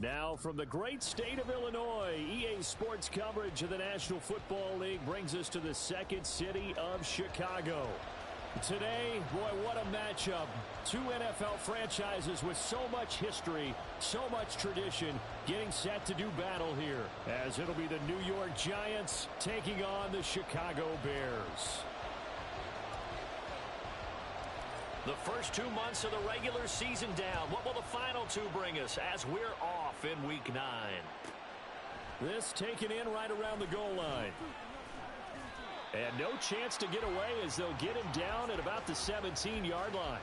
Now from the great state of Illinois, EA Sports coverage of the National Football League brings us to the second city of Chicago. Today, boy, what a matchup. Two NFL franchises with so much history, so much tradition, getting set to do battle here, as it'll be the New York Giants taking on the Chicago Bears. The first 2 months of the regular season down. What will the final two bring us as we're off in Week 9? This taken in right around the goal line. And no chance to get away as they'll get him down at about the 17-yard line.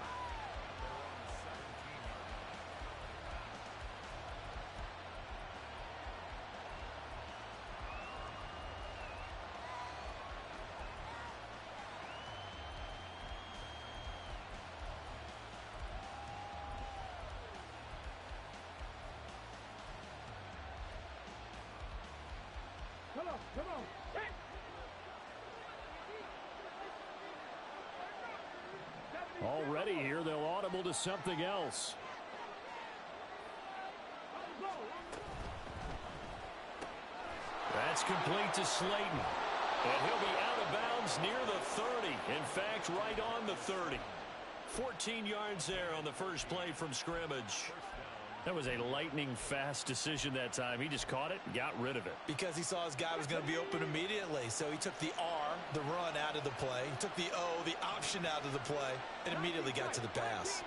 Come on. Already here, they'll audible to something else. That's complete to Slayton. And he'll be out of bounds near the 30. In fact, right on the 30. 14 yards there on the first play from scrimmage. That was a lightning-fast decision that time. He just caught it and got rid of it. Because he saw his guy was going to be open immediately. So he took the R, the run, out of the play. He took the O, the option, out of the play, and immediately got to the pass.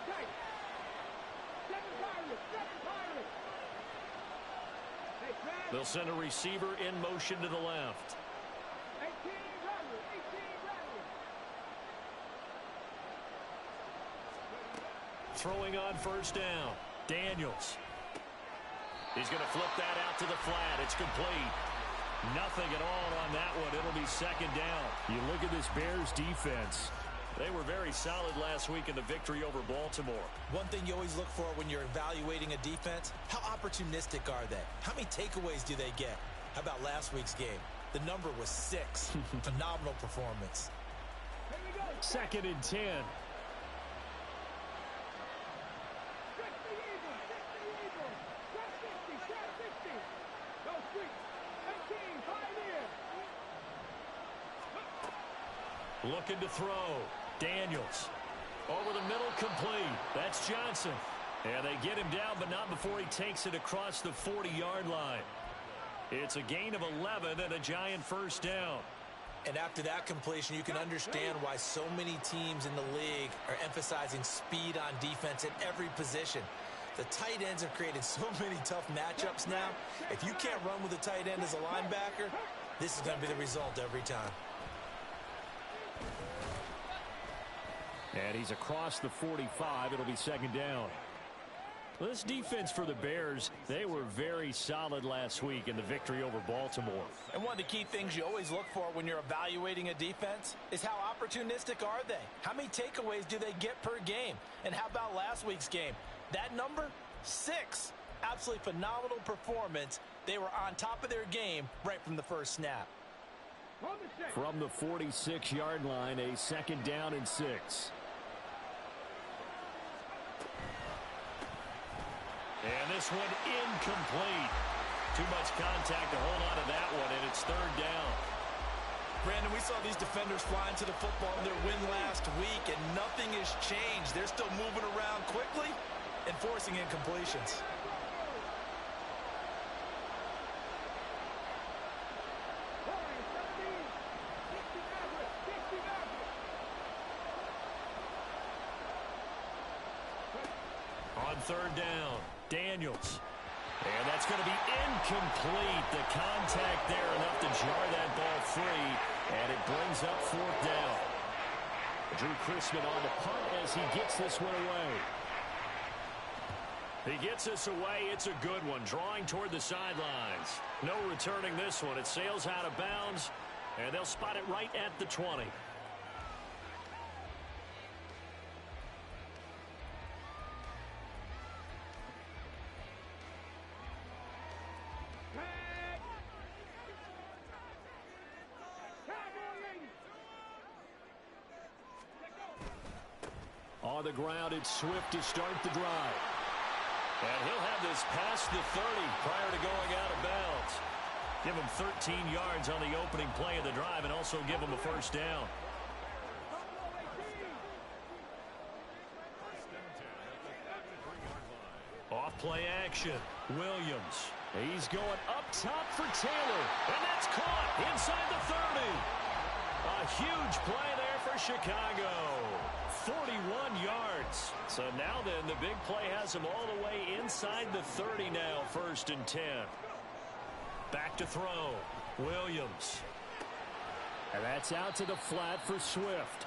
They'll send a receiver in motion to the left. Throwing on first down. Daniels. He's going to flip that out to the flat. It's complete. Nothing at all on that one. It'll be second down. You look at this Bears defense. They were very solid last week in the victory over Baltimore. One thing you always look for when you're evaluating a defense, how opportunistic are they? How many takeaways do they get? How about last week's game? The number was 6. Phenomenal performance. Second and 10. Looking to throw. Daniels. Over the middle, complete. That's Johnson. And they get him down, but not before he takes it across the 40-yard line. It's a gain of 11 and a Giant first down. And after that completion, you can understand why so many teams in the league are emphasizing speed on defense at every position. The tight ends have created so many tough matchups now. If you can't run with a tight end as a linebacker, this is going to be the result every time. And he's across the 45. It'll be second down. Well, this defense for the Bears, they were very solid last week in the victory over Baltimore. And one of the key things you always look for when you're evaluating a defense is how opportunistic are they? How many takeaways do they get per game? And how about last week's game? That number, 6. Absolutely phenomenal performance. They were on top of their game right from the first snap. From the 46-yard line, a second down and 6. And this one incomplete. Too much contact to hold on to that one, and it's third down. Brandon, we saw these defenders flying to the football in their win last week, and nothing has changed. They're still moving around quickly and forcing incompletions. On third down, Daniels. And that's going to be incomplete. The contact there enough to jar that ball free, and it brings up fourth down. Drew Chrisman on the punt as he gets this one away. He gets this away. It's a good one, drawing toward the sidelines. No returning this one. It sails out of bounds, and they'll spot it right at the 20. On the ground, it's Swift to start the drive. And he'll have this past the 30 prior to going out of bounds. Give him 13 yards on the opening play of the drive and also give him a first down. Off play action. Williams. He's going up top for Taylor. And that's caught inside the 30. A huge play there for Chicago. 41 yards. So now then, the big play has him all the way inside the 30 now, 1st and 10. Back to throw. Williams. And that's out to the flat for Swift.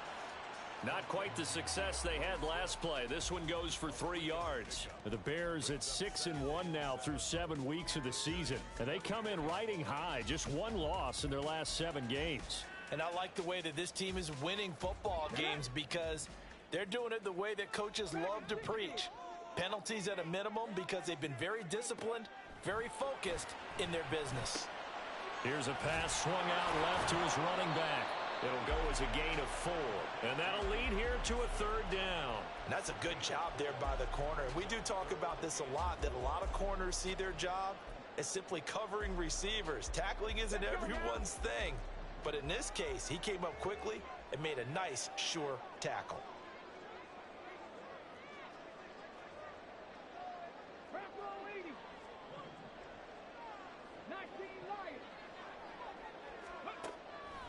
Not quite the success they had last play. This one goes for 3 yards. The Bears at 6-1 now through 7 weeks of the season. And they come in riding high. Just 1 loss in their last 7 games. And I like the way that this team is winning football games because they're doing it the way that coaches love to preach. Penalties at a minimum because they've been very disciplined, very focused in their business. Here's a pass swung out left to his running back. It'll go as a gain of 4. And that'll lead here to a 3rd down. And that's a good job there by the corner. And we do talk about this a lot, that a lot of corners see their job as simply covering receivers. Tackling isn't everyone's thing. But in this case, he came up quickly and made a nice, sure tackle.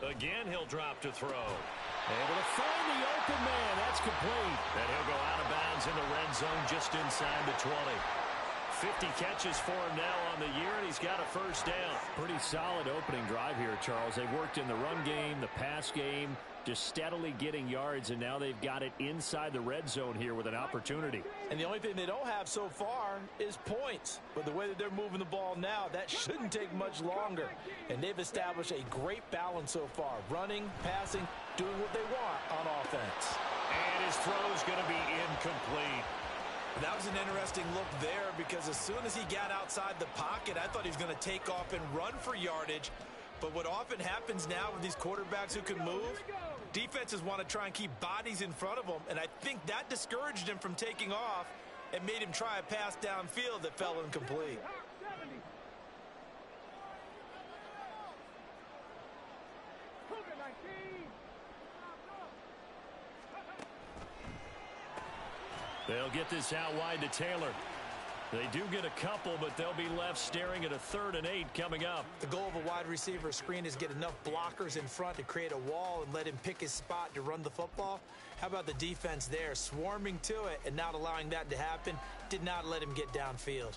Again, he'll drop to throw. Able to find the open man. That's complete. And he'll go out of bounds in the red zone just inside the 20. 50 catches for him now on the year, and he's got a first down. Pretty solid opening drive here, Charles. They worked in the run game, the pass game, just steadily getting yards, and now they've got it inside the red zone here with an opportunity. And the only thing they don't have so far is points. But the way that they're moving the ball now, that shouldn't take much longer. And they've established a great balance so far. Running, passing, doing what they want on offense. And his throw's going to be incomplete. That was an interesting look there because as soon as he got outside the pocket, I thought he was going to take off and run for yardage. But what often happens now with these quarterbacks who can move, defenses want to try and keep bodies in front of them, and I think that discouraged him from taking off and made him try a pass downfield that fell incomplete. They'll get this out wide to Taylor. They do get a couple, but they'll be left staring at a 3rd and 8 coming up. The goal of a wide receiver screen is get enough blockers in front to create a wall and let him pick his spot to run the football. How about the defense there, swarming to it and not allowing that to happen? Did not let him get downfield.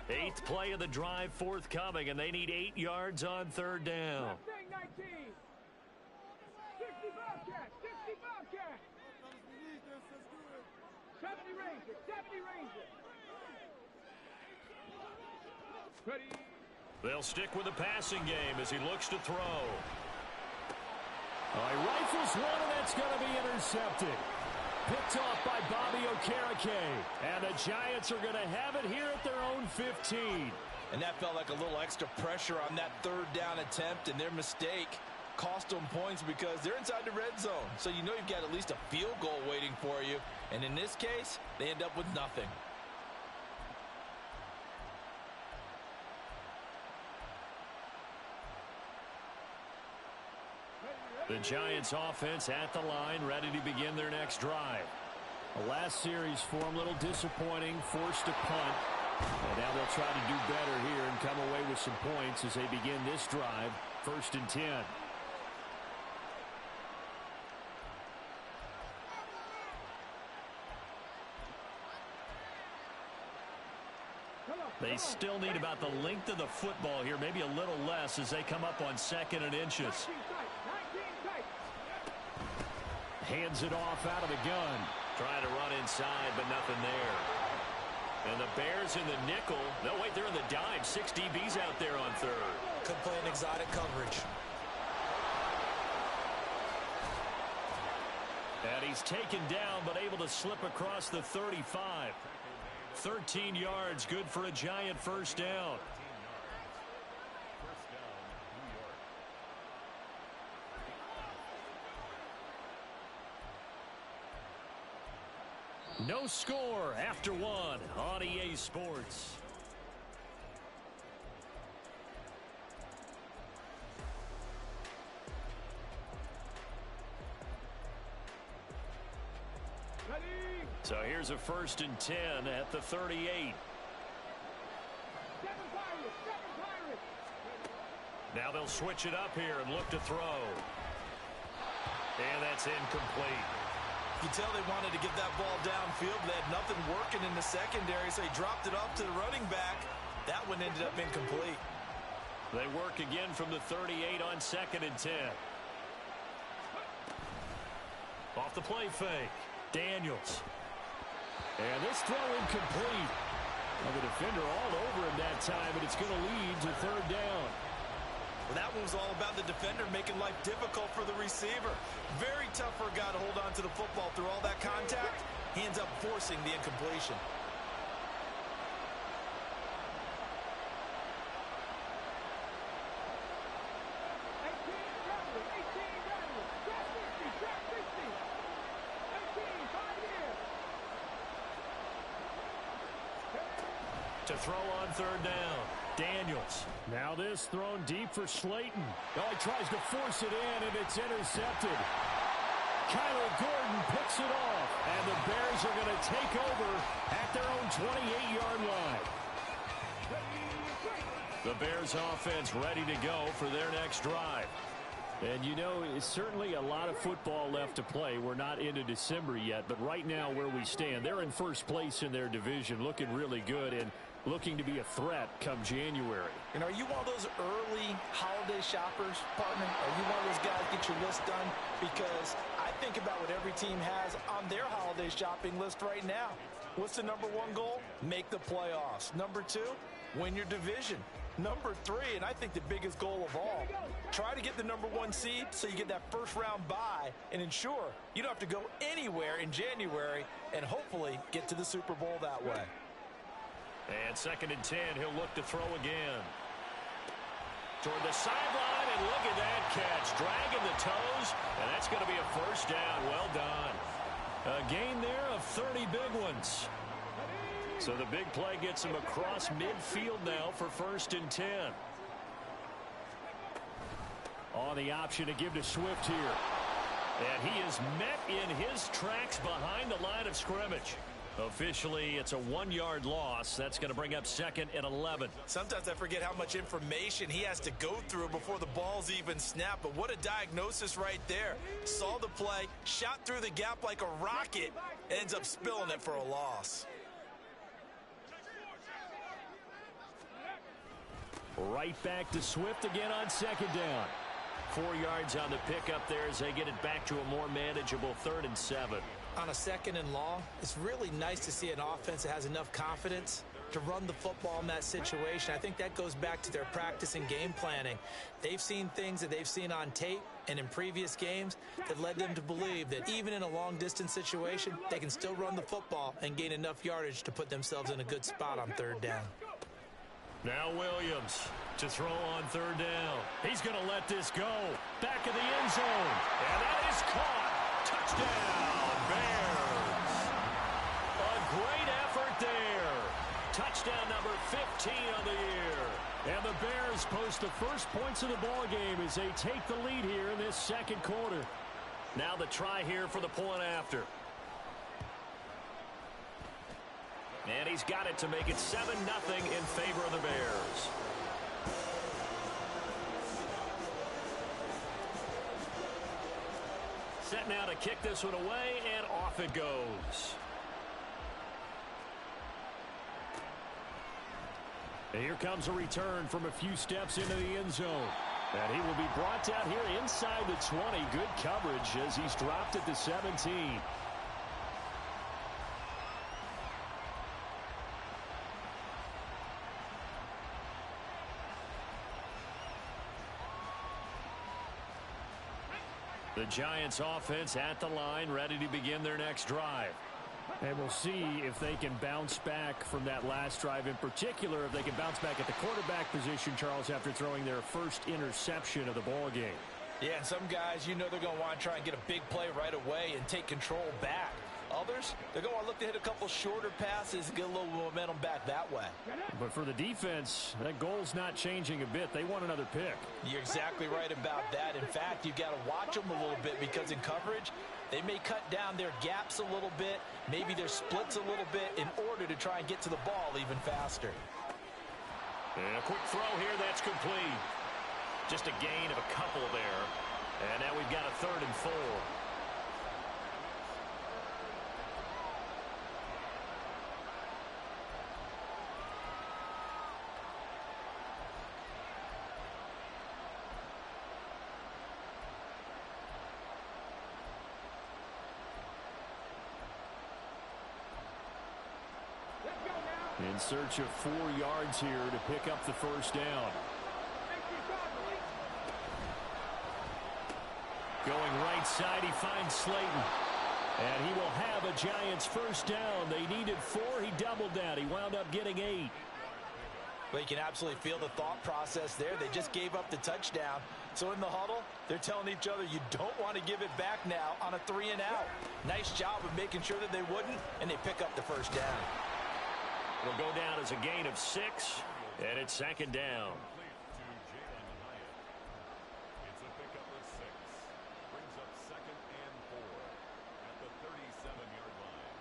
8th play of the drive forthcoming, and they need 8 yards on 3rd down. 70 Rangers. They'll stick with the passing game as he looks to throw. He rifles one, and that's going to be intercepted. Picked off by Bobby Okereke. And the Giants are going to have it here at their own 15. And that felt like a little extra pressure on that 3rd down attempt, and their mistake cost them points because they're inside the red zone. So you know you've got at least a field goal waiting for you. And in this case, they end up with nothing. The Giants offense at the line, ready to begin their next drive. The last series for them, a little disappointing, forced to punt. And now they'll try to do better here and come away with some points as they begin this drive, 1st and 10. They still need about the length of the football here, maybe a little less as they come up on 2nd and inches. Hands it off out of the gun. Trying to run inside, but nothing there. And the Bears in the nickel. No, wait, they're in the dime. 6 DBs out there on 3rd. Could play an exotic coverage. And he's taken down, but able to slip across the 35. 13 yards, good for a Giant first down. No score after one on EA Sports. So here's a 1st and 10 at the 38. Now they'll switch it up here and look to throw. And that's incomplete. You tell they wanted to get that ball downfield. They had nothing working in the secondary, so he dropped it off to the running back. That one ended up incomplete. They work again from the 38 on 2nd and 10. Off the play fake. Daniels. And this throw incomplete. Well, the defender all over him that time, but it's going to lead to 3rd down. Well, that one was all about the defender making life difficult for the receiver. Very tough for a guy to hold on to the football through all that contact. He ends up forcing the incompletion. To throw on 3rd down. Daniels. Now this thrown deep for Slayton. Oh, he tries to force it in, and it's intercepted. Kyler Gordon picks it off, and the Bears are going to take over at their own 28-yard line. The Bears offense ready to go for their next drive. And, you know, it's certainly a lot of football left to play. We're not into December yet, but right now where we stand, they're in 1st place in their division, looking really good and looking to be a threat come January. And are you one of those early holiday shoppers, partner? Are you one of those guys get your list done? Because I think about what every team has on their holiday shopping list right now. What's the number 1 goal? Make the playoffs. Number 2, win your division. Number 3, and I think the biggest goal of all, try to get the number 1 seed so you get that 1st round bye and ensure you don't have to go anywhere in January and hopefully get to the Super Bowl that way. And 2nd and 10, he'll look to throw again. Toward the sideline, and look at that catch. Dragging the toes, and that's going to be a 1st down. Well done. A gain there of 30 big ones. So the big play gets him across midfield now for 1st and 10. On the option to give to Swift here. And he is met in his tracks behind the line of scrimmage. Officially, it's a 1-yard loss. That's going to bring up 2nd and 11. Sometimes I forget how much information he has to go through before the ball's even snapped. But what a diagnosis right there. Saw the play, shot through the gap like a rocket, ends up spilling it for a loss. Right back to Swift again on 2nd down. 4 yards on the pickup there as they get it back to a more manageable 3rd and 7. On a 2nd and long, it's really nice to see an offense that has enough confidence to run the football in that situation. I think that goes back to their practice and game planning. They've seen things that they've seen on tape and in previous games that led them to believe that even in a long-distance situation, they can still run the football and gain enough yardage to put themselves in a good spot on 3rd down. Now Williams to throw on 3rd down. He's going to let this go. Back of the end zone. And that is caught. Touchdown, Bears. A great effort there. Touchdown number 15 on the year. And the Bears post the first points of the ball game as they take the lead here in this 2nd quarter. Now the try here for the point after. And he's got it to make it 7-0 in favor of the Bears. Set now to kick this one away, and off it goes. And here comes a return from a few steps into the end zone. And he will be brought down here inside the 20. Good coverage as he's dropped at the 17. The Giants offense at the line, ready to begin their next drive. And we'll see if they can bounce back from that last drive, in particular if they can bounce back at the quarterback position, Charles, after throwing their first interception of the ball game. Yeah, and some guys, you know they're going to want to try and get a big play right away and take control back. Others, they're going to look to hit a couple shorter passes and get a little momentum back that way. But for the defense, that goal's not changing a bit. They want another pick. You're exactly right about that. In fact, you've got to watch them a little bit because in coverage, they may cut down their gaps a little bit, maybe their splits a little bit in order to try and get to the ball even faster. And a quick throw here, that's complete. Just a gain of a couple there. And now we've got a 3rd and 4. In search of 4 yards here to pick up the first down. Going right side, he finds Slayton. And he will have a Giants first down. They needed 4. He doubled that. He wound up getting 8. Well, you can absolutely feel the thought process there. They just gave up the touchdown. So in the huddle, they're telling each other, you don't want to give it back now on a 3 and out. Nice job of making sure that they wouldn't, and they pick up the first down. It'll go down as a gain of 6, and it's 2nd down. It's a pickup of 6. Brings up 2nd and 4 at the 37-yard line.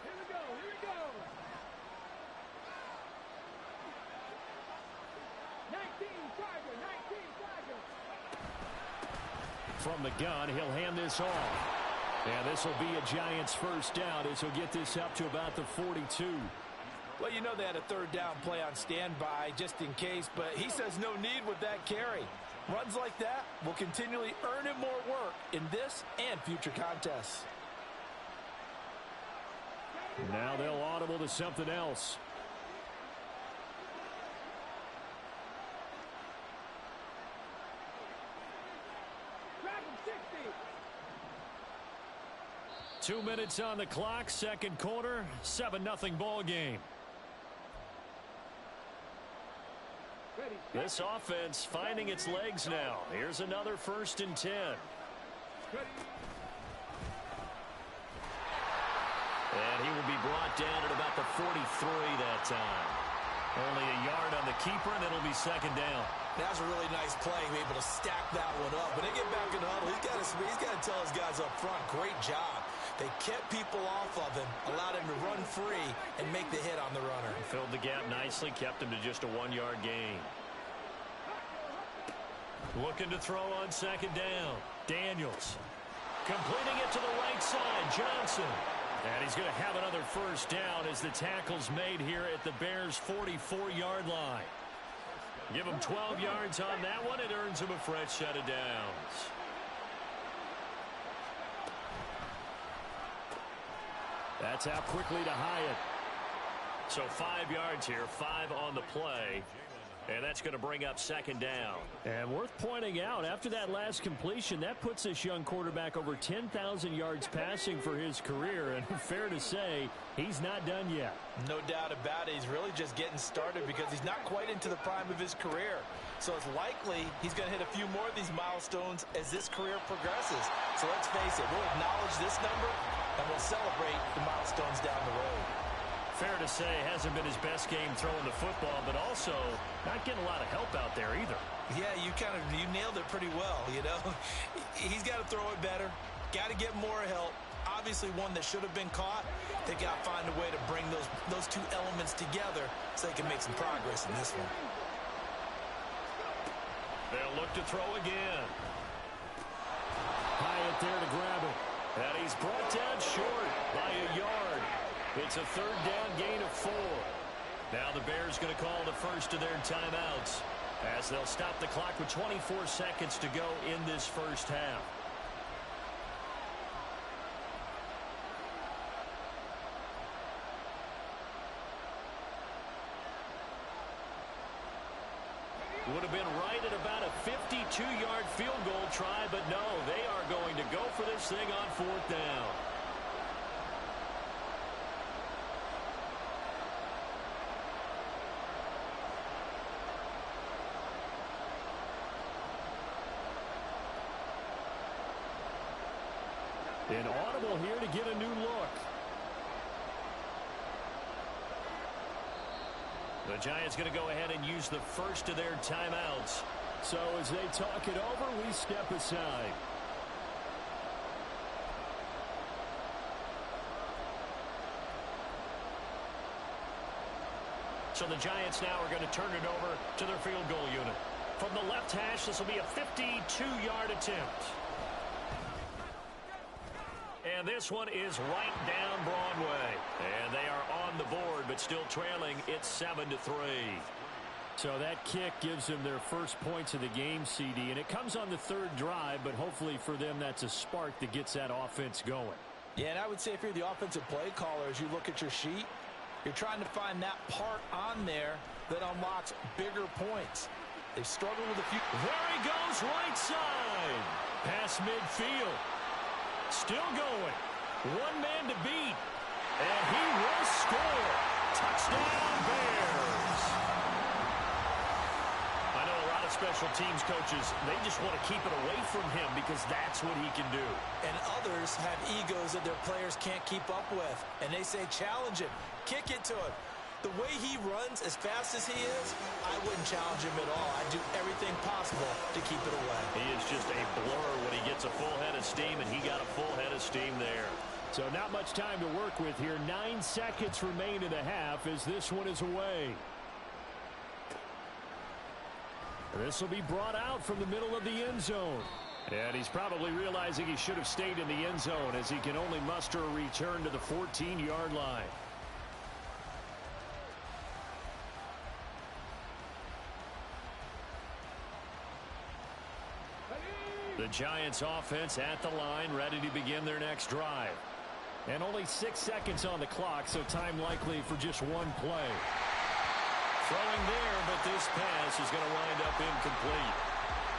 Here we go, here we go. 19 Tiger, 19 Tiger. From the gun, he'll hand this off. And this will be a Giants first down as he'll get this up to about the 42. Well, you know they had a 3rd down play on standby just in case, but he says no need with that carry. Runs like that will continually earn him more work in this and future contests. Now they'll audible to something else. Dragon 60. 2 minutes on the clock, 2nd quarter, 7-0 ball game. Ready. This offense finding its legs now. Here's another 1st and 10. Ready. And he will be brought down at about the 43 that time. Only a yard on the keeper, and it'll be 2nd down. That was a really nice play, able to stack that one up. When they get back in the huddle, he's got to tell his guys up front, great job. They kept people off of him, allowed him to run free, and make the hit on the runner. Filled the gap nicely, kept him to just a 1-yard gain. Looking to throw on 2nd down. Daniels. Completing it to the right side, Johnson. And he's going to have another first down as the tackle's made here at the Bears' 44-yard line. Give him 12 yards on that one. It earns him a fresh set of downs. That's out quickly to Hyatt. So 5 yards here, 5 on the play. And that's going to bring up 2nd down. And worth pointing out, after that last completion, that puts this young quarterback over 10,000 yards passing for his career. And fair to say, he's not done yet. No doubt about it. He's really just getting started because he's not quite into the prime of his career. So it's likely he's going to hit a few more of these milestones as this career progresses. So let's face it, we'll acknowledge this number and we'll celebrate the milestones down the road. Fair to say, hasn't been his best game throwing the football, but also not getting a lot of help out there either. Yeah, you nailed it pretty well, you know. He's got to throw it better, got to get more help. Obviously one that should have been caught. They got to find a way to bring those two elements together so they can make some progress in this one. They'll look to throw again. Hyatt there to grab it. And he's brought down short by a yard. It's a 3rd down gain of 4. Now the Bears going to call the first of their timeouts as they'll stop the clock with 24 seconds to go in this first half. Would have been right at about a 52-yard field goal try, but no, they are going to go for this thing on 4th down. An audible here to get a new look. The Giants going to go ahead and use the first of their timeouts. So as they talk it over, we step aside. So the Giants now are going to turn it over to their field goal unit. From the left hash, this will be a 52-yard attempt. And this one is right down Broadway. And they are on the board, but still trailing. It's 7-3. So that kick gives them their first points of the game, CD. And it comes on the third drive, but hopefully for them that's a spark that gets that offense going. Yeah, and I would say if you're the offensive play caller, as you look at your sheet, you're trying to find that part on there that unlocks bigger points. They've struggled with a few. There he goes, right side. Past midfield. Still going. One man to beat. And he will score. Touchdown, Bears. I know a lot of special teams coaches, they just want to keep it away from him because that's what he can do. And others have egos that their players can't keep up with. And they say, challenge him. Kick it to him. The way he runs as fast as he is, I wouldn't challenge him at all. I'd do everything possible to keep it away. He is just a blur when he gets a full head of steam, and he got a full head of steam there. So not much time to work with here. 9 seconds remain in the half as this one is away. This will be brought out from the middle of the end zone. And he's probably realizing he should have stayed in the end zone as he can only muster a return to the 14-yard line. The Giants offense at the line, ready to begin their next drive. And only 6 seconds on the clock, so time likely for just one play. Throwing there, but this pass is going to wind up incomplete.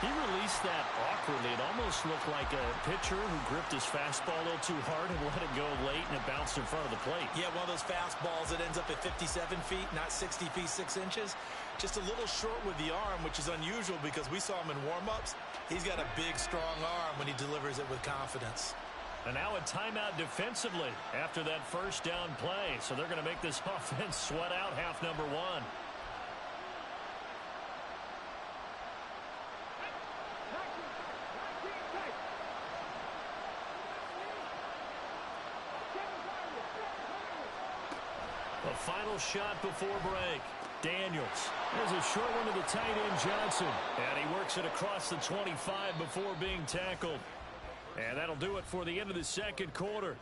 He released that awkwardly. It almost looked like a pitcher who gripped his fastball a little too hard and let it go late, and it bounced in front of the plate. Yeah, one of those fastballs that ends up at 57 feet, not 60 feet, 6 inches. Just a little short with the arm, which is unusual because we saw him in warm-ups. He's got a big, strong arm when he delivers it with confidence. And now a timeout defensively after that first down play. So they're going to make this offense sweat out half number one. A final shot before break. Daniels. There's a short one to the tight end, Johnson. And he works it across the 25 before being tackled. And that'll do it for the end of the second quarter.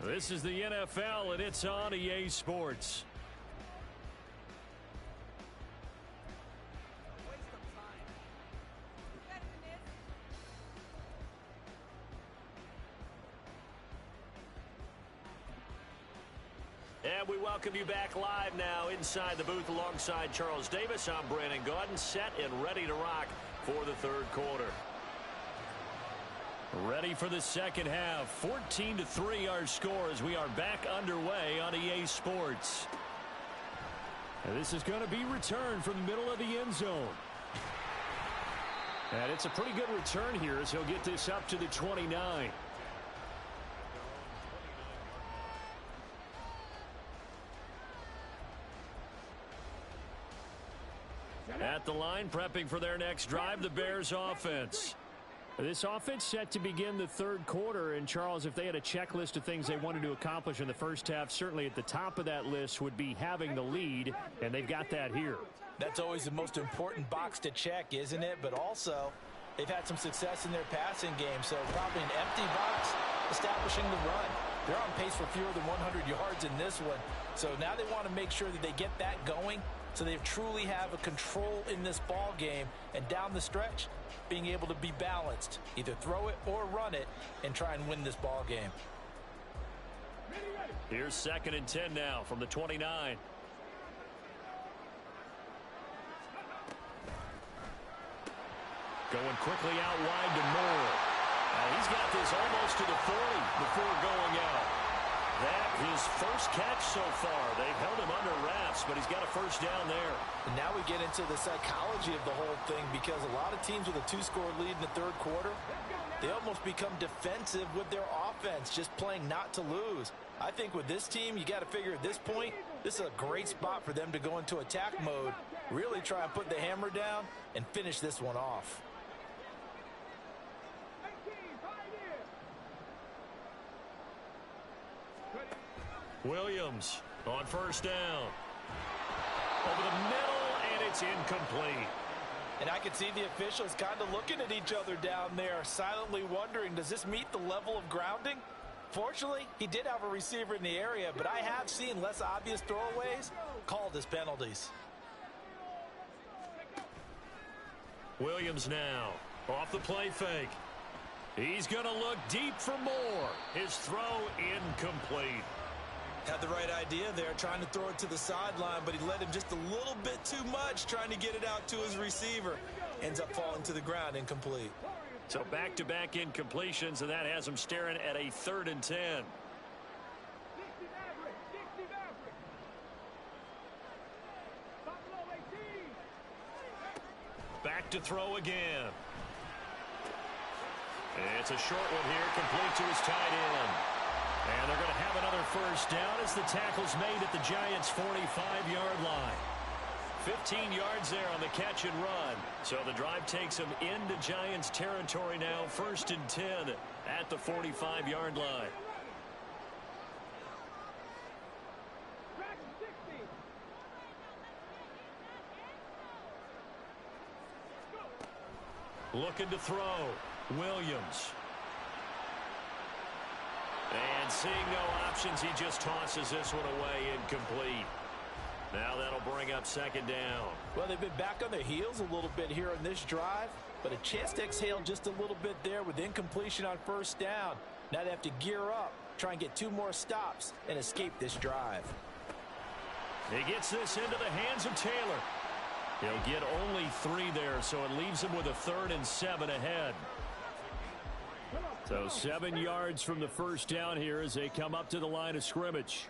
This is the NFL, and it's on EA Sports. And we welcome you back live now inside the booth alongside Charles Davis. I'm Brandon Gaudin, set and ready to rock for the third quarter. Ready for the second half. 14-3 our score as we are back underway on EA Sports. And this is going to be returned from the middle of the end zone. And it's a pretty good return here as he'll get this up to the 29. At the line, prepping for their next drive, the Bears offense. This offense set to begin the third quarter. And, Charles, if they had a checklist of things they wanted to accomplish in the first half, certainly at the top of that list would be having the lead, and they've got that here. That's always the most important box to check, isn't it? But also, they've had some success in their passing game, so probably an empty box establishing the run. They're on pace for fewer than 100 yards in this one, so now they want to make sure that they get that going so they truly have a control in this ball game, and down the stretch, being able to be balanced, either throw it or run it, and try and win this ball game. Here's 2nd and 10 now from the 29. Going quickly out wide to Moore. He's got this almost to the 40 before going out. that his first catch so far. They've held him under wraps, but he's got a first down there. And now we get into the psychology of the whole thing, because a lot of teams with a 2-score lead in the third quarter, they almost become defensive with their offense, just playing not to lose. I think with this team, you got to figure at this point, this is a great spot for them to go into attack mode, really try and put the hammer down and finish this one off. Williams on first down. Over the middle, and it's incomplete. And I can see the officials kind of looking at each other down there, silently wondering, does this meet the level of grounding? Fortunately, he did have a receiver in the area, but I have seen less obvious throwaways called as penalties. Williams now off the play fake. He's going to look deep for more. His throw incomplete. Had the right idea there, trying to throw it to the sideline, but he led him just a little bit too much, trying to get it out to his receiver. Ends up falling to the ground, incomplete. So back-to-back incompletions, and that has him staring at a 3rd and 10. Back to throw again. It's a short one here, complete to his tight end. And they're going to have another first down as the tackle's made at the Giants' 45-yard line. 15 yards there on the catch and run. So the drive takes them into Giants territory now, 1st and 10 at the 45-yard line. Looking to throw. Williams. And seeing no options, he just tosses this one away, incomplete. Now that'll bring up 2nd down. Well, they've been back on their heels a little bit here in this drive, but a chance to exhale just a little bit there with incompletion on 1st down. Now they have to gear up, try and get 2 more stops, and escape this drive. He gets this into the hands of Taylor. He'll get only 3 there, so it leaves him with a 3rd and 7 ahead. So 7 yards from the first down here as they come up to the line of scrimmage.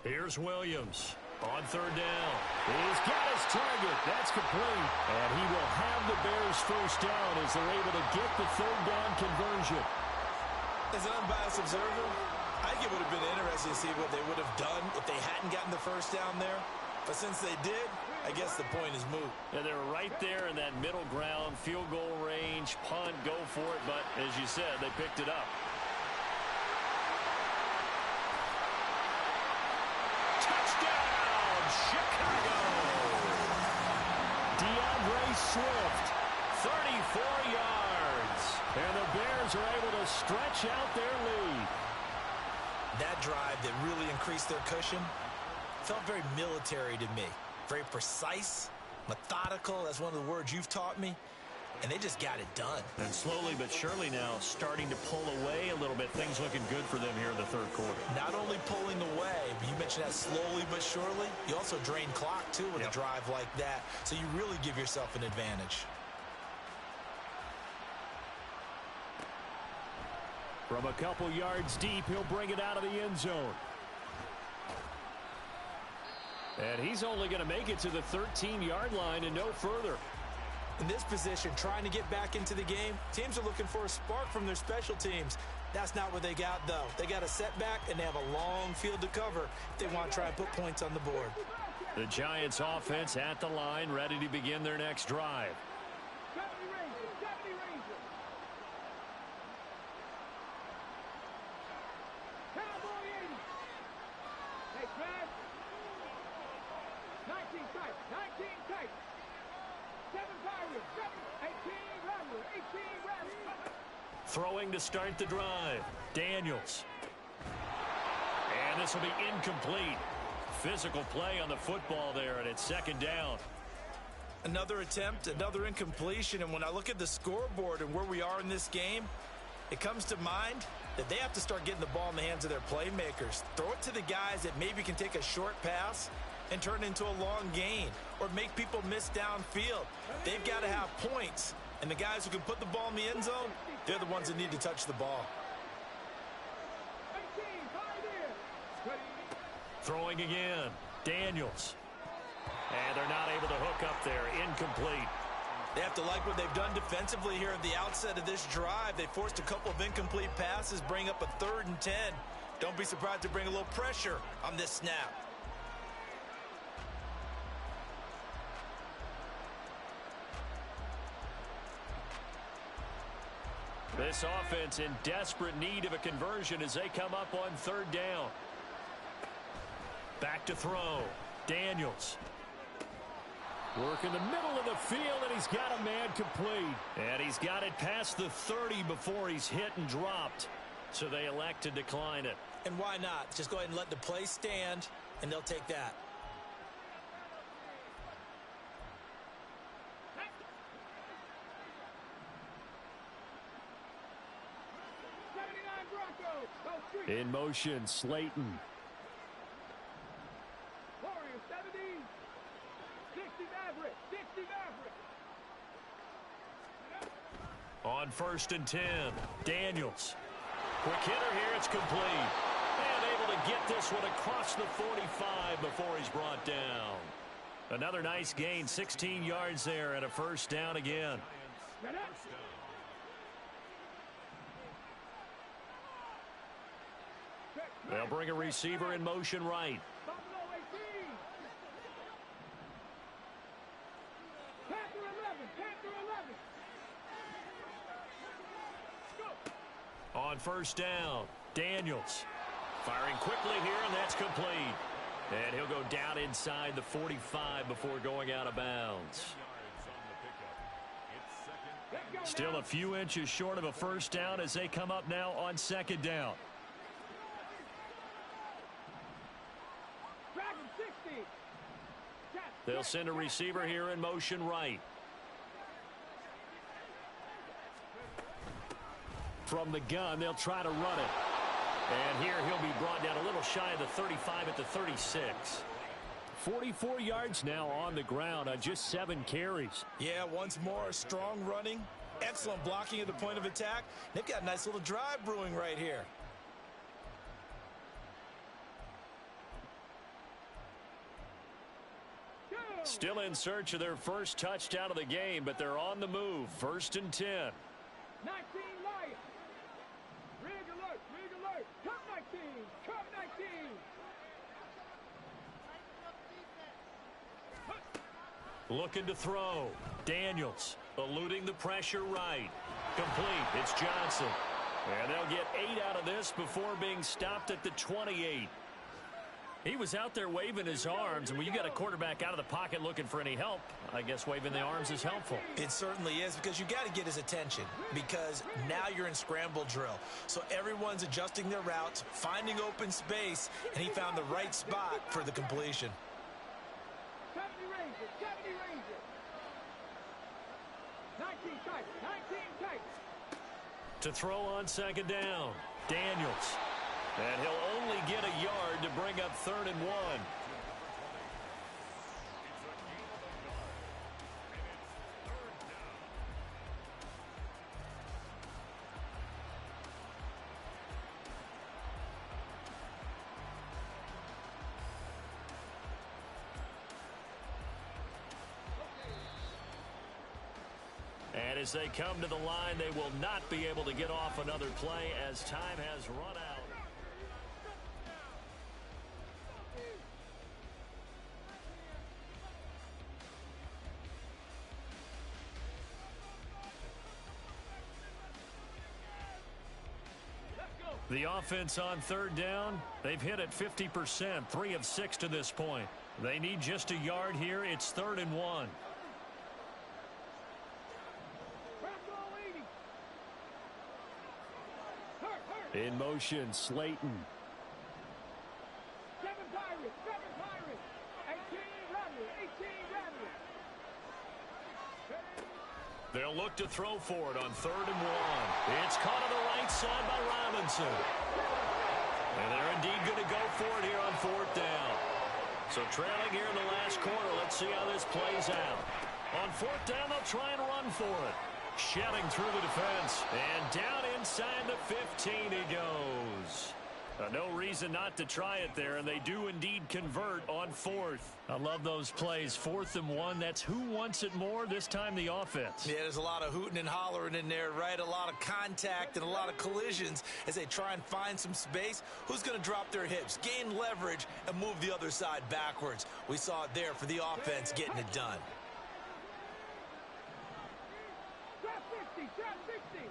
Here's Williams on 3rd down. He's got his target. That's complete. And he will have the Bears first down as they're able to get the 3rd down conversion. As an unbiased observer, I think it would have been interesting to see what they would have done if they hadn't gotten the first down there. But since they did, I guess the point is moot. And they're right there in that middle ground, field goal range, punt, go for it. But as you said, they picked it up. Touchdown, Chicago! DeAndre Swift, 34 yards. And the Bears are able to stretch out their lead. That drive that really increased their cushion felt very military to me. Very precise, methodical. That's one of the words you've taught me. And they just got it done. And slowly but surely now starting to pull away a little bit. Things looking good for them here in the 3rd quarter. Not only pulling away, but you mentioned that slowly but surely. You also drain clock, too, with a drive like that. So you really give yourself an advantage. From a couple yards deep, he'll bring it out of the end zone. And he's only going to make it to the 13-yard line and no further. In this position, trying to get back into the game, teams are looking for a spark from their special teams. That's not what they got, though. They got a setback, and they have a long field to cover if they want to try and put points on the board. The Giants offense at the line, ready to begin their next drive. Throwing to start the drive. Daniels. And this will be incomplete. Physical play on the football there, and it's 2nd down. Another attempt, another incompletion, and when I look at the scoreboard and where we are in this game, it comes to mind that they have to start getting the ball in the hands of their playmakers. Throw it to the guys that maybe can take a short pass and turn it into a long gain or make people miss downfield. They've got to have points, and the guys who can put the ball in the end zone, they're the ones that need to touch the ball. Throwing again, Daniels. And they're not able to hook up there. Incomplete. They have to like what they've done defensively here at the outset of this drive. They forced a couple of incomplete passes, bring up a 3rd and 10. Don't be surprised to bring a little pressure on this snap. This offense in desperate need of a conversion as they come up on 3rd down. Back to throw. Daniels. Work in the middle of the field, and he's got a man complete. And he's got it past the 30 before he's hit and dropped. So they elect to decline it. And why not? Just go ahead and let the play stand, and they'll take that. In motion, Slayton. On 1st and 10, Daniels. Quick hitter here, it's complete. And able to get this one across the 45 before he's brought down. Another nice gain, 16 yards there and a 1st down again. They'll bring a receiver in motion right. On 1st down, Daniels. Firing quickly here, and that's complete. And he'll go down inside the 45 before going out of bounds. Still a few inches short of a 1st down as they come up now on 2nd down. They'll send a receiver here in motion right. From the gun, they'll try to run it. And here he'll be brought down a little shy of the 35 at the 36. 44 yards now on the ground on just 7 carries. Yeah, once more, strong running, excellent blocking at the point of attack. They've got a nice little drive brewing right here. Still in search of their first touchdown of the game, but they're on the move. 1st and 10. 19 Lions. Rig alert, rig alert. Come 19, come 19. Looking to throw. Daniels eluding the pressure right. Complete. It's Johnson. And they'll get 8 out of this before being stopped at the 28. He was out there waving his arms, and when you got a quarterback out of the pocket looking for any help, I guess waving the arms is helpful. It certainly is, because you got to get his attention, because now you're in scramble drill. So everyone's adjusting their routes, finding open space, and he found the right spot for the completion. 70 Rangers, 70 Rangers. 19 Titans, 19 Titans. To throw on 2nd down, Daniels. And he'll only get a yard to bring up 3rd and 1. And as they come to the line, they will not be able to get off another play as time has run out. The offense on 3rd down, they've hit it 50%, 3 of 6 to this point. They need just a yard here. It's 3rd and 1. In motion, Slayton. 7 Pirates, 7 Pirates. 18 Rebels, 18 Rebels. They'll look to throw for it on 3rd and 1. It's caught on the right side by Robinson. And they're indeed going to go for it here on 4th down. So trailing here in the last quarter. Let's see how this plays out. On 4th down, they'll try and run for it. Shelling through the defense. And down inside the 15 he goes. No reason not to try it there, and they do indeed convert on 4th. I love those plays. 4th and 1, that's who wants it more, this time the offense. Yeah, there's a lot of hooting and hollering in there, right? A lot of contact and a lot of collisions as they try and find some space. Who's going to drop their hips, gain leverage, and move the other side backwards? We saw it there for the offense getting it done. Drop 60, drop 60.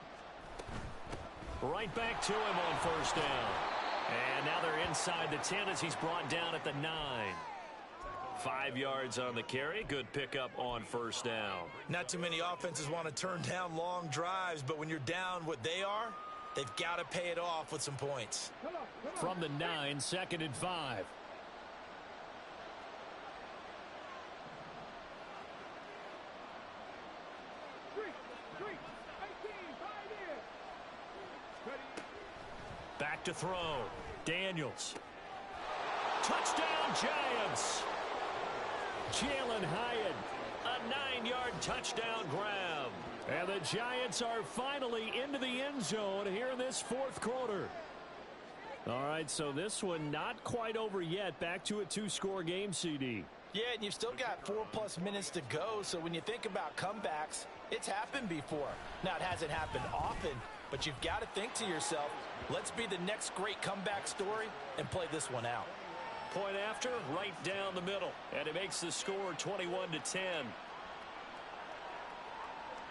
Right back to him on 1st down. And now they're inside the 10 as he's brought down at the 9. 5 yards on the carry. Good pickup on 1st down. Not too many offenses want to turn down long drives, but when you're down what they are, they've got to pay it off with some points. From the 9, 2nd and 5. Back to throw. Daniels. Touchdown, Giants. Jalen Hyatt. A 9-yard touchdown grab. And the Giants are finally into the end zone here in this 4th quarter. All right, so this one not quite over yet. Back to a 2-score game, CD. Yeah, and you've still got 4+ minutes to go, so when you think about comebacks, it's happened before. Now, it hasn't happened often, but you've got to think to yourself, let's be the next great comeback story and play this one out. Point after, right down the middle. And it makes the score 21-10.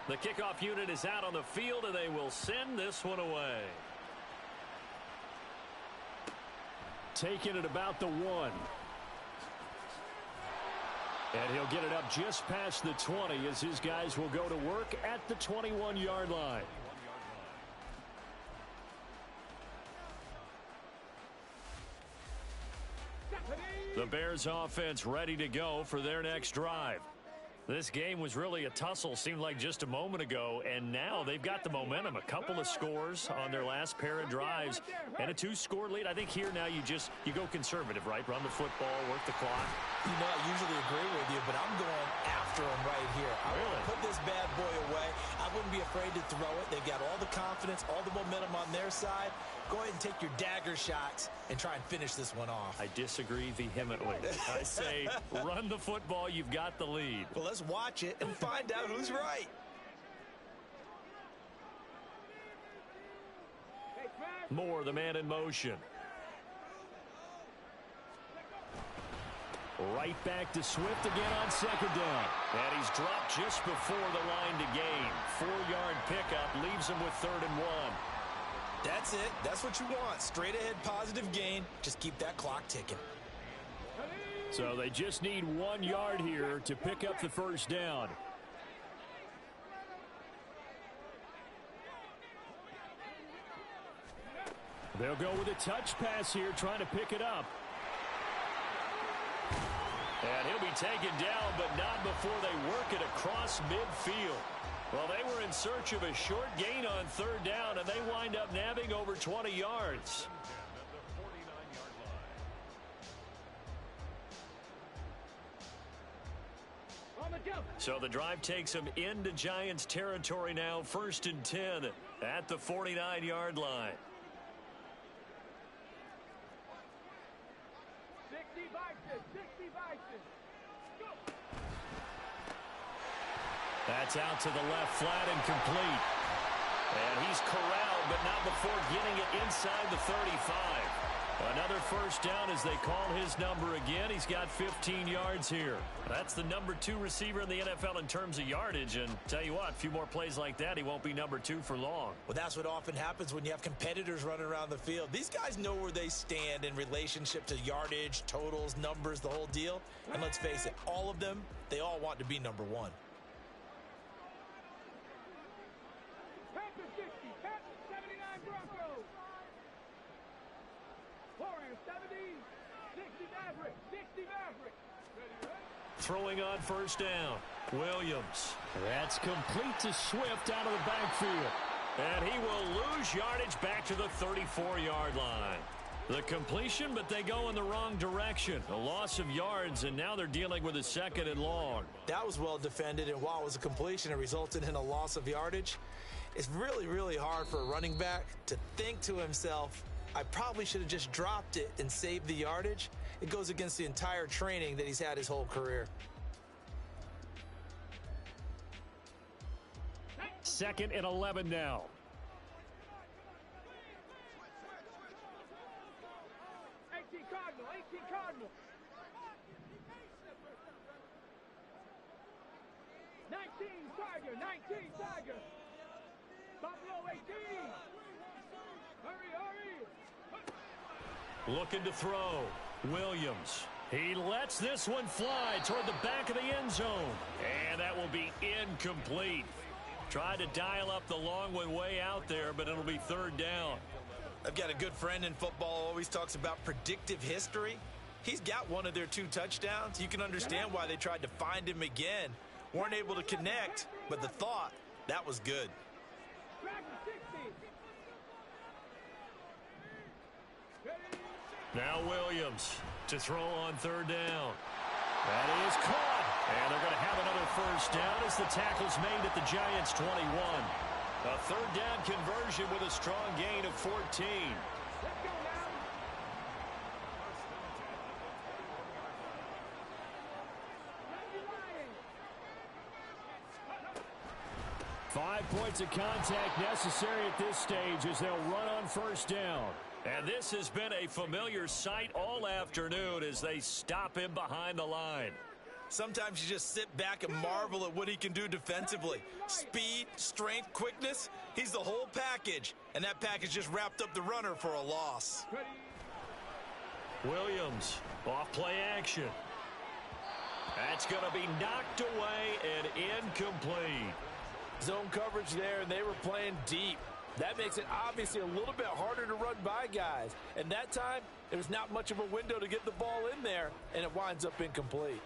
The kickoff unit is out on the field, and they will send this one away. Taking it about the 1. And he'll get it up just past the 20 as his guys will go to work at the 21-yard line. The Bears offense ready to go for their next drive. This game was really a tussle, seemed like just a moment ago, and now they've got the momentum. A couple of scores on their last pair of drives and a 2-score lead. I think here now you go conservative, right? Run the football, work the clock. You know, I usually agree with you, but I'm going after him right here. I want to put this bad boy away. I wouldn't be afraid to throw it. They've got all the confidence, all the momentum on their side. Go ahead and take your dagger shots and try and finish this one off. I disagree vehemently. I say run the football. You've got the lead. Well, let's watch it and find out who's right. Moore, the man in motion. Right back to Swift again on 2nd down. And he's dropped just before the line to gain. 4-yard pickup leaves him with 3rd and 1. That's it. That's what you want. Straight ahead positive gain. Just keep that clock ticking. So they just need 1 yard here to pick up the 1st down. They'll go with a touch pass here, trying to pick it up. And he'll be taken down, but not before they work it across midfield. Well, they were in search of a short gain on 3rd down, and they wind up nabbing over 20 yards. So the drive takes them into Giants territory now, 1st and 10 at the 49-yard line. 60 Vikings, 60 Vikings. Go. That's out to the left, flat and complete. And he's corralled, but not before getting it inside the 35. Another 1st down as they call his number again. He's got 15 yards here. That's the number 2 receiver in the NFL in terms of yardage. And tell you what, a few more plays like that, he won't be number 2 for long. Well, that's what often happens when you have competitors running around the field. These guys know where they stand in relationship to yardage, totals, numbers, the whole deal. And let's face it, all of them, they all want to be number 1. Panthers 60, Panthers 79 Broncos. 4 and 70, 60 Mavericks, 60 Mavericks. Ready, ready? Throwing on first down, Williams. That's complete to Swift out of the backfield. And he will lose yardage back to the 34-yard line. The completion, but they go in the wrong direction. A loss of yards, and now they're dealing with a 2nd and long. That was well defended, and while it was a completion, it resulted in a loss of yardage. It's really, really hard for a running back to think to himself, I probably should have just dropped it and saved the yardage. It goes against the entire training that he's had his whole career. 2nd and 11 now. 18 Cardinal, 18 Cardinal. 19 Tiger, 19 Tiger. Buffalo 18. Hurry, hurry. Looking to throw. Williams. He lets this one fly toward the back of the end zone. And that will be incomplete. Tried to dial up the long one way out there, but it'll be 3rd down. I've got a good friend in football who always talks about predictive history. He's got one of their 2 touchdowns. You can understand why they tried to find him again. Weren't able to connect, but the thought, that was good. Now Williams to throw on 3rd down. That is caught. And they're going to have another first down as the tackle's made at the Giants' 21. A 3rd down conversion with a strong gain of 14. Let's go now. 5 points of contact necessary at this stage as they'll run on first down. And this has been a familiar sight all afternoon as they stop him behind the line. Sometimes you just sit back and marvel at what he can do defensively. Speed, strength, quickness, he's the whole package. And that package just wrapped up the runner for a loss. Williams, off play action. That's going to be knocked away and incomplete. Zone coverage there, and they were playing deep. That makes it obviously a little bit harder to run by guys. And that time, there's not much of a window to get the ball in there, and it winds up incomplete.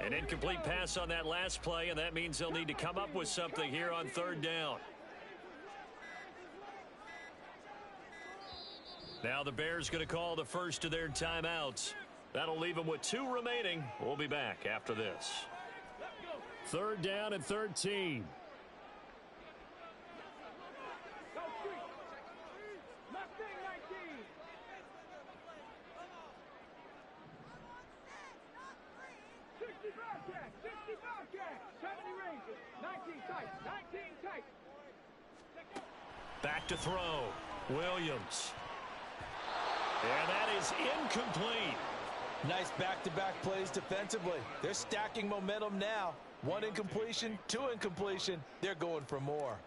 An incomplete pass on that last play, and that means they'll need to come up with something here on 3rd down. Now the Bears going to call the first of their timeouts. That'll leave them with 2 remaining. We'll be back after this. 3rd down and 13. Back to throw. Williams. And that is incomplete. Nice back-to-back plays defensively. They're stacking momentum now. 1 incompletion, 2 incompletion. They're going for more.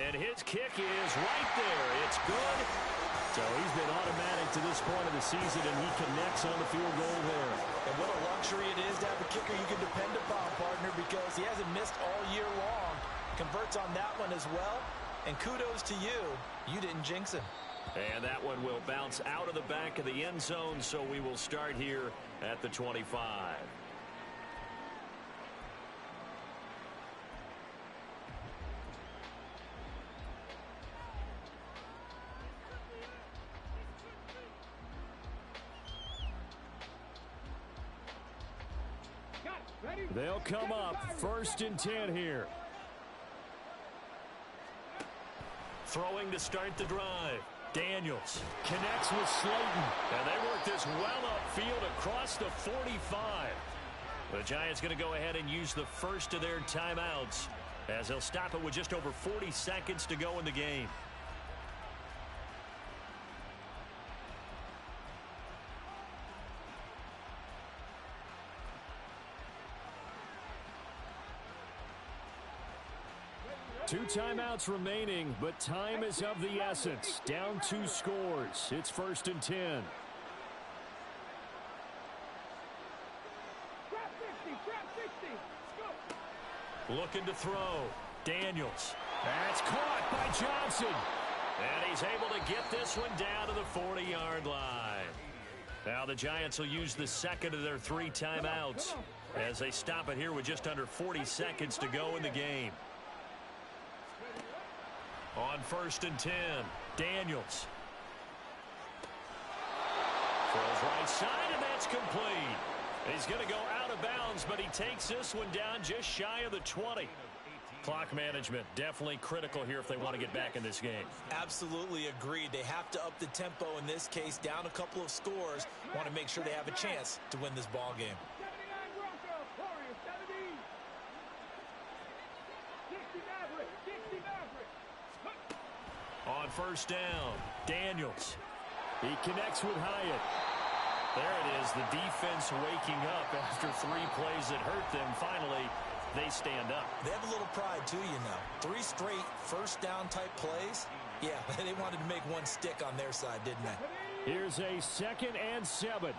And his kick is right there. It's good. So he's been automatic to this point of the season, and he connects on the field goal there. And what a luxury it is to have a kicker you can depend upon, partner, because he hasn't missed all year long. Converts on that one as well. And kudos to you. You didn't jinx him. And that one will bounce out of the back of the end zone, so we will start here at the 25. They'll come up 1st and 10 here. Throwing to start the drive. Daniels connects with Slayton. And they work this well upfield across the 45. The Giants going to go ahead and use the first of their timeouts as they'll stop it with just over 40 seconds to go in the game. 2 timeouts remaining, but time is of the essence. Down 2 scores. It's 1st and 10. Trap 50, trap 60. Let's go. Looking to throw. Daniels. That's caught by Johnson. And he's able to get this one down to the 40-yard line. Now the Giants will use the second of their 3 timeouts as they stop it here with just under 40 seconds to go in the game. On 1st and 10, Daniels. Throws right side, and that's complete. He's going to go out of bounds, but he takes this one down just shy of the 20. Clock management definitely critical here if they want to get back in this game. Absolutely agreed. They have to up the tempo in this case, down a couple of scores. Want to make sure they have a chance to win this ball game. 79 Broncos, Warriors 70. 60 Mavericks, 60 Mavericks. On 1st down, Daniels. He connects with Hyatt. There it is, the defense waking up after 3 plays that hurt them. Finally, they stand up. They have a little pride, too, you know. 3 straight first-down type plays. Yeah, they wanted to make one stick on their side, didn't they? Here's a 2nd and 7.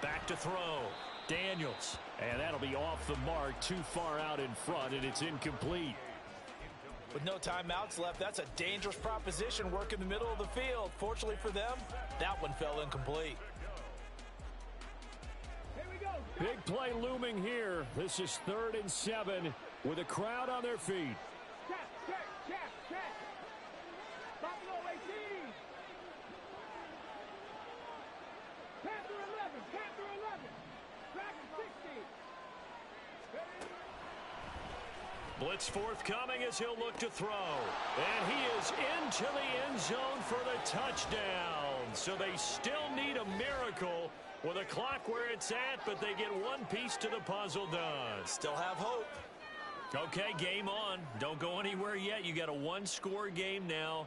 Back to throw. Daniels. And that'll be off the mark, too far out in front, and it's incomplete. With no timeouts left, that's a dangerous proposition. Work in the middle of the field. Fortunately for them, that one fell incomplete. Big play looming here. This is 3rd and 7 with a crowd on their feet. Check. Buffalo 18. Panther 11. Dragon 60. Blitz forthcoming as he'll look to throw. And he is into the end zone for the touchdown. So they still need a miracle with a clock where it's at, but they get one piece to the puzzle done. Still have hope. Okay, game on. Don't go anywhere yet. You got a 1-score game now.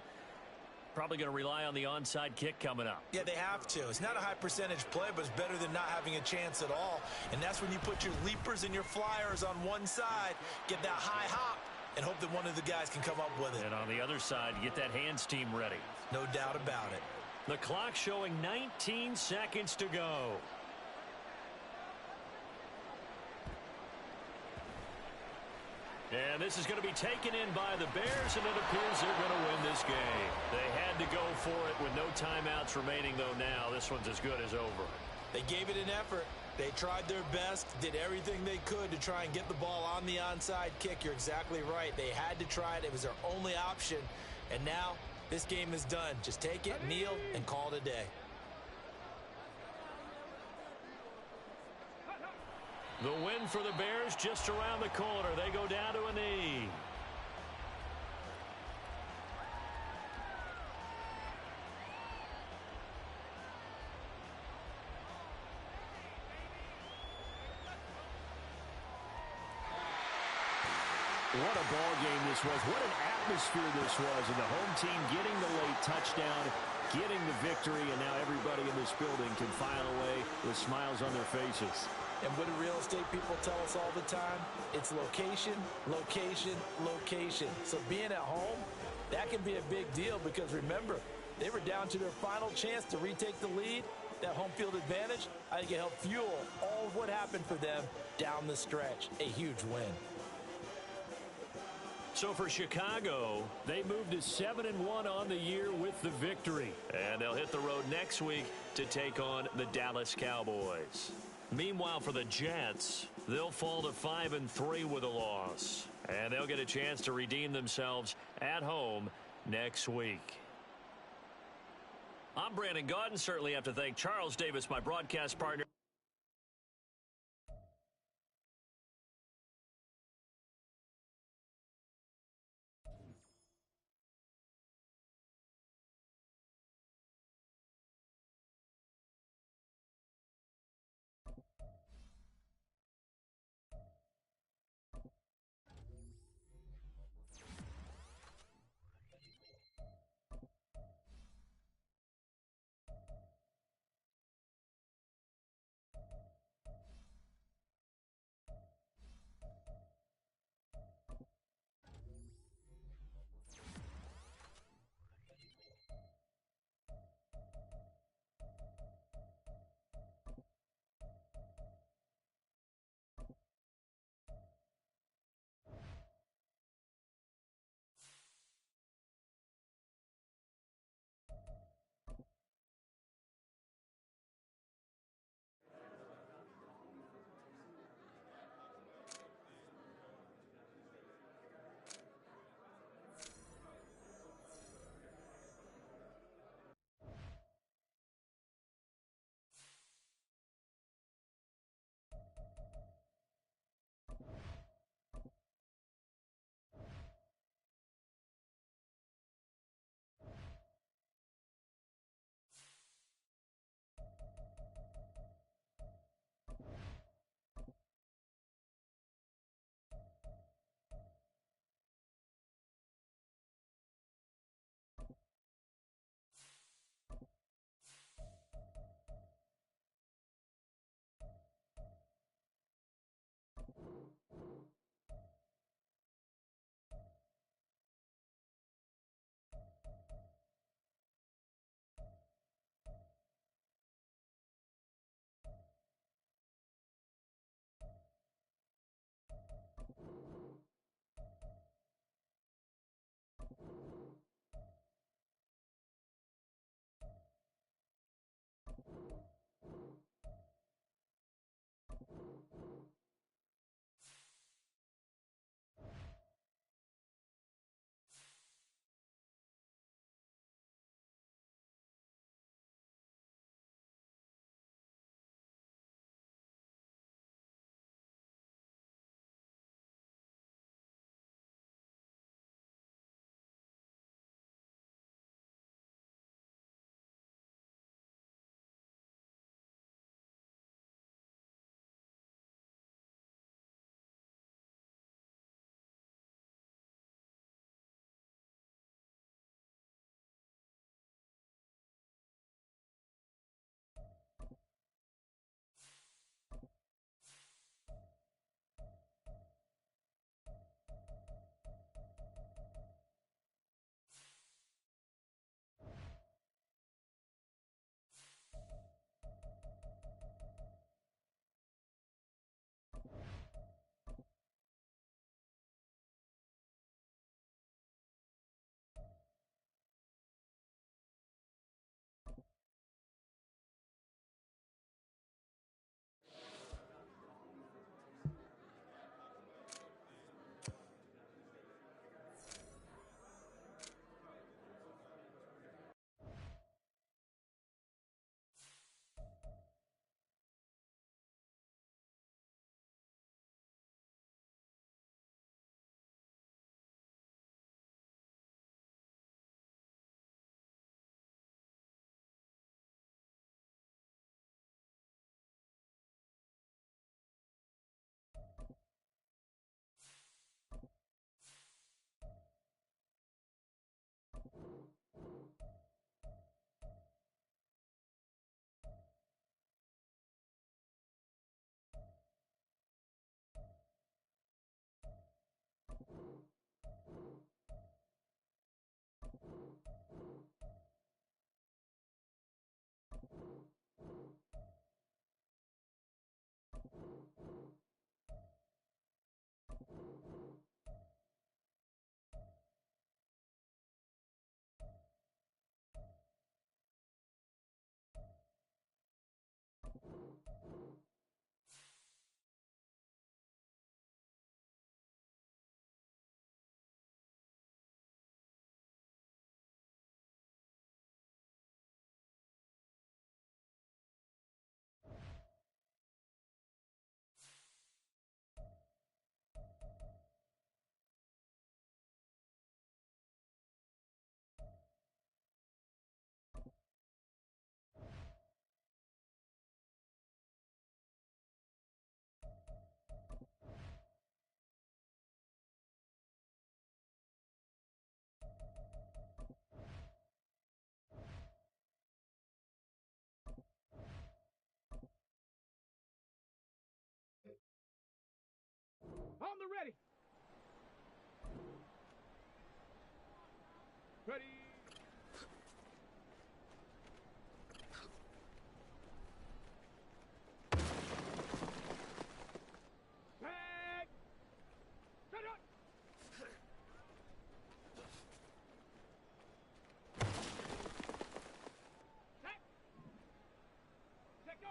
Probably going to rely on the onside kick coming up. Yeah, they have to. It's not a high percentage play, but it's better than not having a chance at all. And that's when you put your leapers and your flyers on one side, get that high hop, and hope that one of the guys can come up with it. And on the other side, get that hands team ready. No doubt about it. The clock showing 19 seconds to go. And this is going to be taken in by the Bears, and it appears they're going to win this game. They had to go for it with no timeouts remaining, though now this one's as good as over. They gave it an effort. They tried their best, did everything they could to try and get the ball on the onside kick. You're exactly right. They had to try it. It was their only option. And now this game is done. Just take it, kneel, and call it a day. The win for the Bears just around the corner. They go down to a knee. What a ball game this was. What an atmosphere this was. And the home team getting the late touchdown, getting the victory, and now everybody in this building can file away with smiles on their faces. And what do real estate people tell us all the time? It's location, location, location. So being at home, that can be a big deal because remember, they were down to their final chance to retake the lead. That home field advantage, I think it helped fuel all of what happened for them down the stretch. A huge win. So for Chicago, they moved to 7-1 on the year with the victory. And they'll hit the road next week to take on the Dallas Cowboys. Meanwhile, for the Jets, they'll fall to 5-3 with a loss. And they'll get a chance to redeem themselves at home next week. I'm Brandon Gaudin. Certainly have to thank Charles Davis, my broadcast partner. the ready. Ready. Tag. Set up. Set. Set go.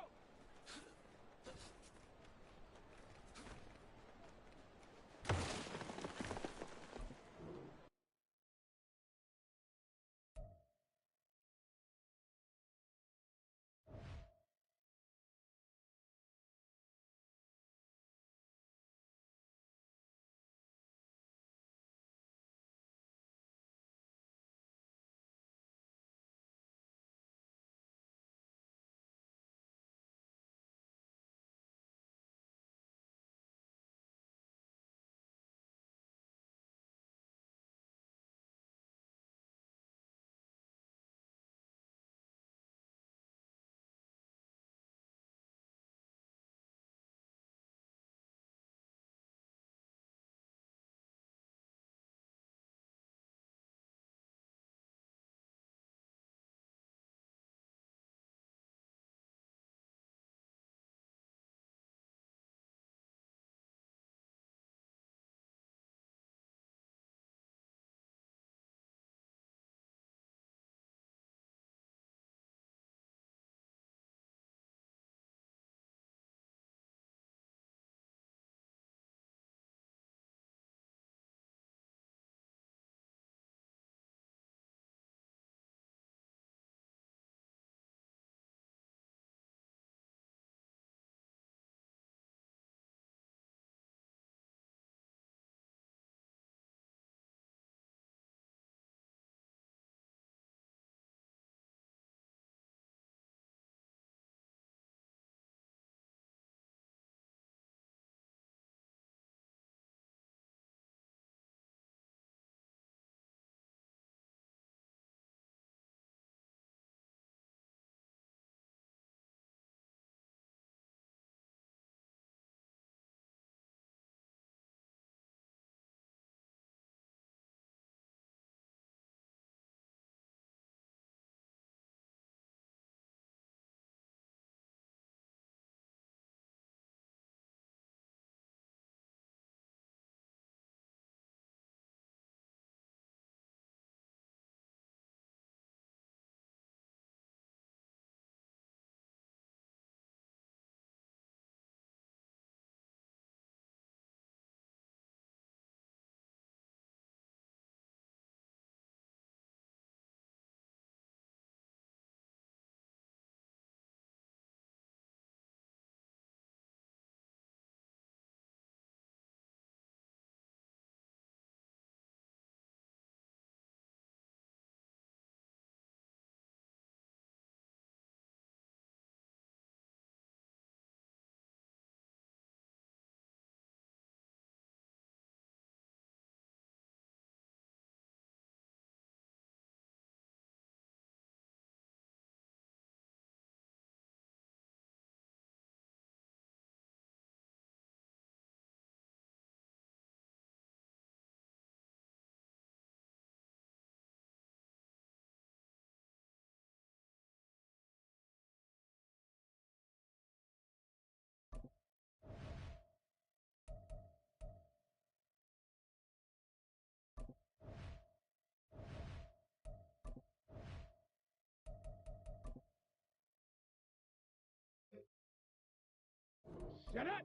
Shut up!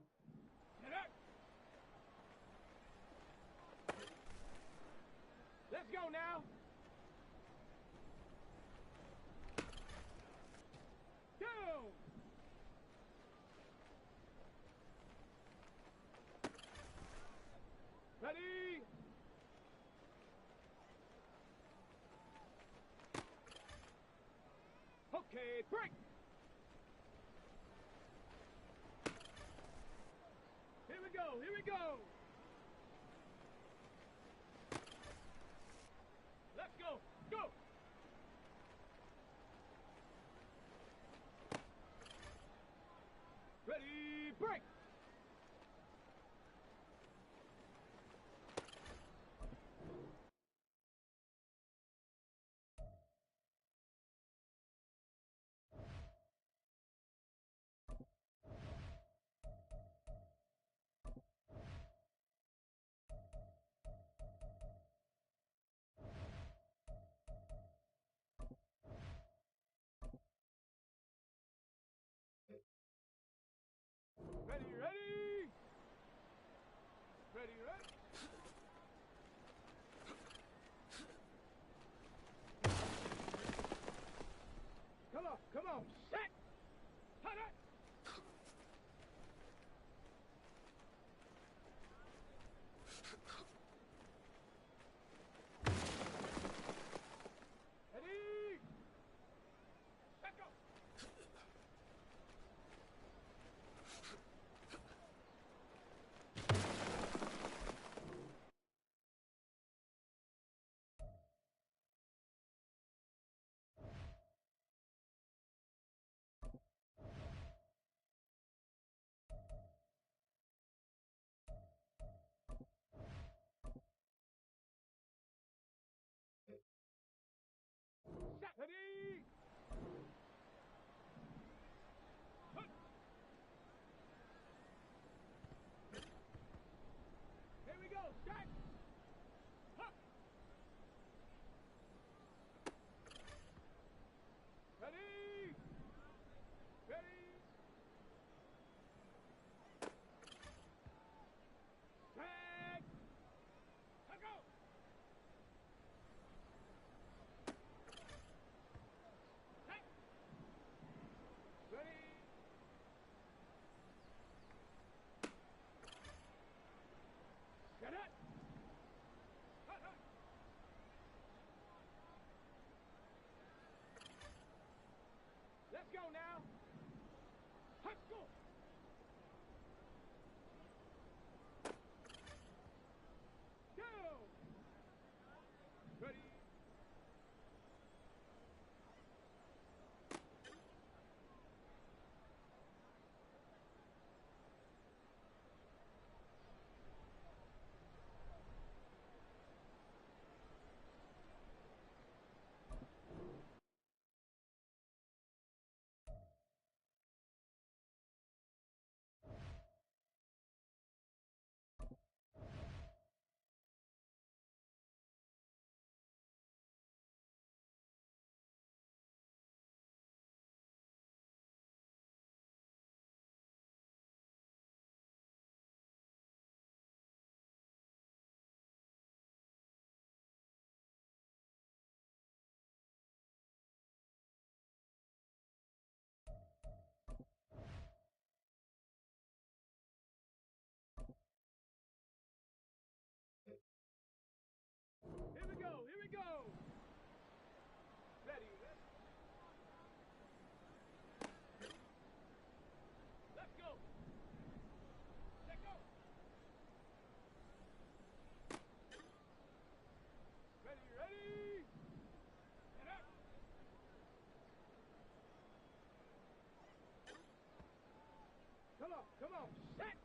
Shut up! Let's go now! Go! Ready! Okay, break! Here we go, here we go! Let's go, go! Ready, break! on, set. Hut up. Ready. Set, go. Set. Ready. Hut. Here we go. Set. Hut. Ready. Ready. Set. Let go. Set. Ready. Set it. Hut, hut. Let's go now. Let's go. Go. Ready. Here we go. Here we go. Ready. Let's go. Let go. Ready. Ready. Get up. Come on. Come on. Set.